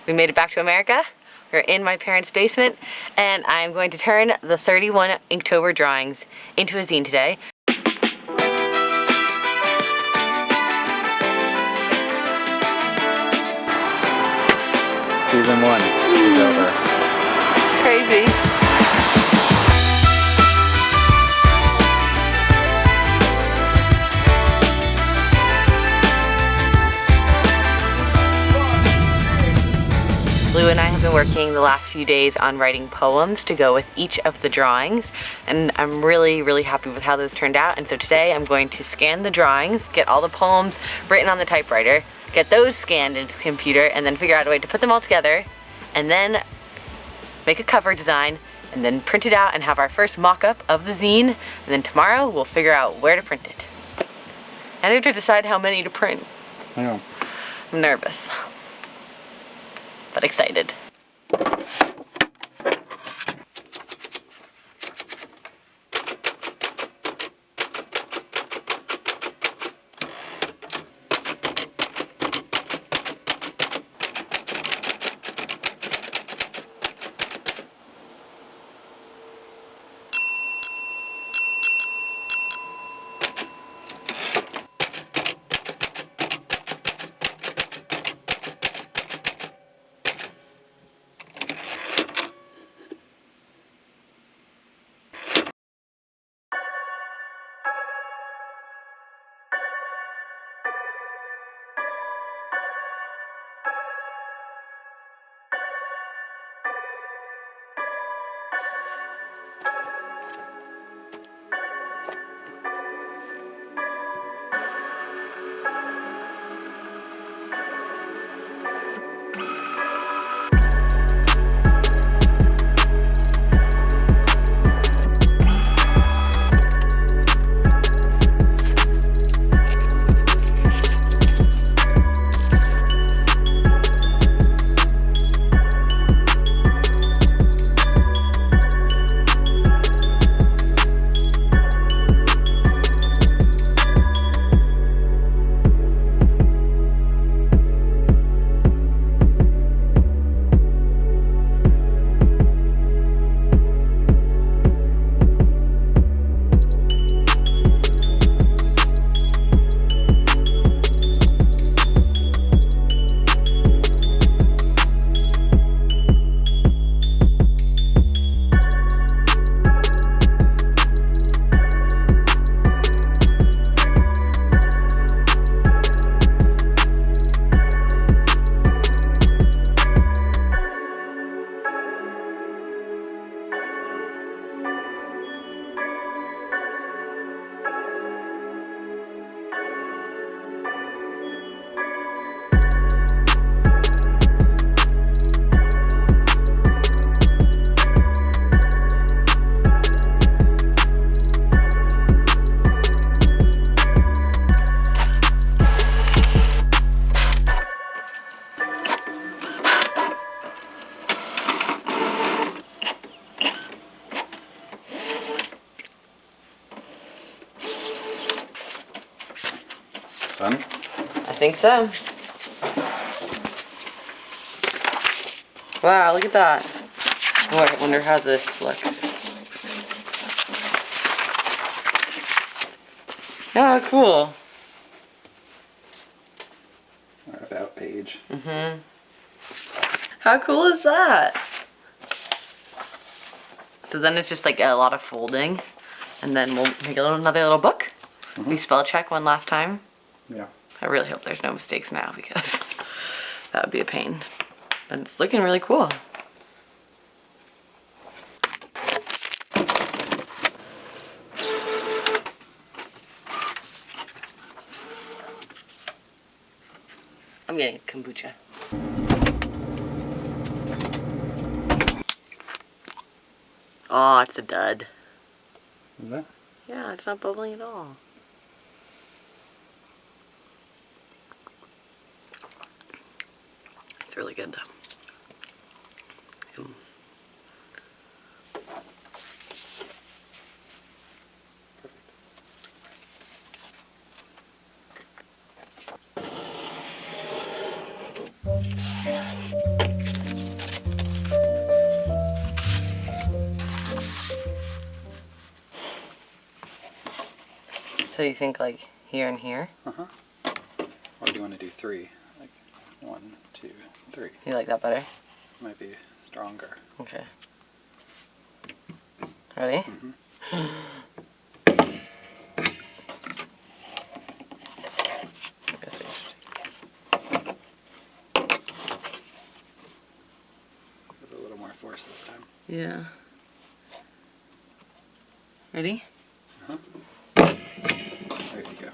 We made it back to America. We're in my parents' basement, and I'm going to turn the 31 Inktober drawings into a zine today. Season 1 is over. Crazy. Lou and I have been working the last few days on writing poems to go with each of the drawings, and I'm really happy with how those turned out. And so today I'm going to scan the drawings, get all the poems written on the typewriter, get those scanned into the computer, and then figure out a way to put them all together, and then make a cover design, and then print it out and have our first mock-up of the zine, and then tomorrow we'll figure out where to print it. And I have to decide how many to print. I know. I'm nervous, but excited. Done? I think so. Wow, look at that. Oh, I wonder how this looks. Oh, cool. Our about page. How cool is that? So then it's just like a lot of folding, and then we'll make another little book. We spell check one last time. Yeah. I really hope there's no mistakes now because that would be a pain. But it's looking really cool. I'm getting kombucha. Oh, it's a dud. Is that? Yeah, it's not bubbling at all. It's really good though. So you think like here and here? Uh-huh. Or do you want to do 3? Like 1, 2, 3. You like that better? Might be stronger. Okay. Ready? Mm-hmm. Give it a little more force this time. Yeah. Ready? Uh-huh. There you go.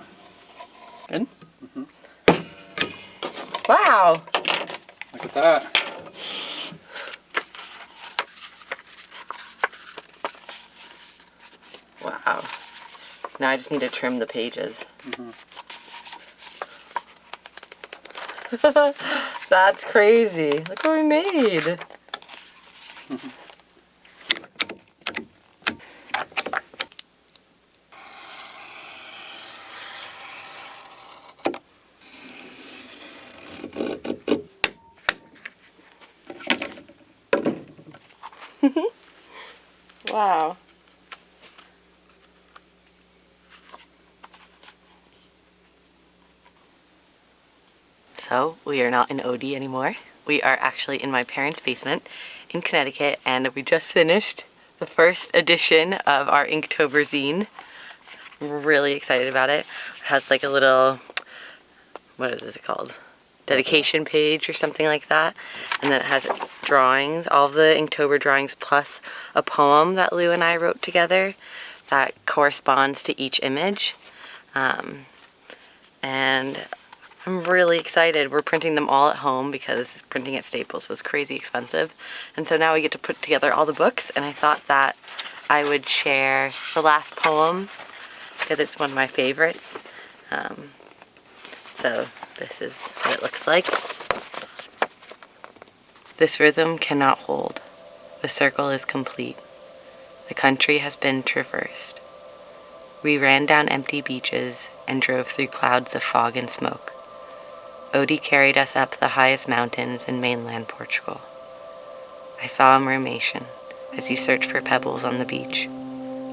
Good? Mm-hmm. Wow! Look at that. Wow. Now I just need to trim the pages. Mm-hmm. That's crazy. Look what we made. Wow. So we are not in OD anymore. We are actually in my parents' basement in Connecticut, and we just finished the first edition of our Inktober Zine. We're really excited about it. It has like a little, what is it called? Dedication page or something like that. And then it has drawings, all of the Inktober drawings, plus a poem that Lou and I wrote together that corresponds to each image. And I'm really excited. We're printing them all at home because printing at Staples was crazy expensive. And so now we get to put together all the books, and I thought that I would share the last poem because it's one of my favorites. So this is what it looks like. This rhythm cannot hold. The circle is complete. The country has been traversed. We ran down empty beaches and drove through clouds of fog and smoke. Odie carried us up the highest mountains in mainland Portugal. I saw a mermaid as you searched for pebbles on the beach.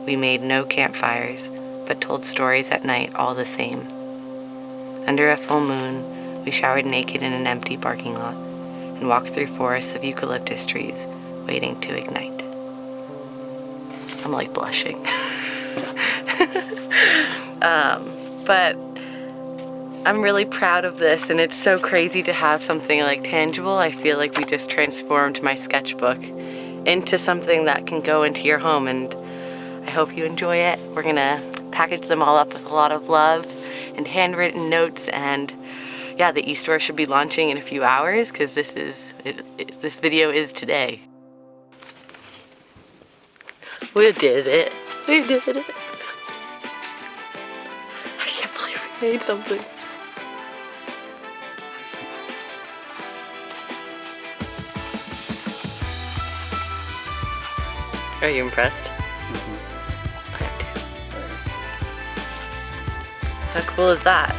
We made no campfires, but told stories at night all the same. Under a full moon, we showered naked in an empty parking lot and walked through forests of eucalyptus trees, waiting to ignite. I'm like blushing. But I'm really proud of this, and it's so crazy to have something like tangible. I feel like we just transformed my sketchbook into something that can go into your home, and I hope you enjoy it. We're gonna package them all up with a lot of love and handwritten notes, and yeah, the eStore should be launching in a few hours because this video is today. We did it. We did it. I can't believe we made something. Are you impressed? Mm-hmm. I am too. How cool is that?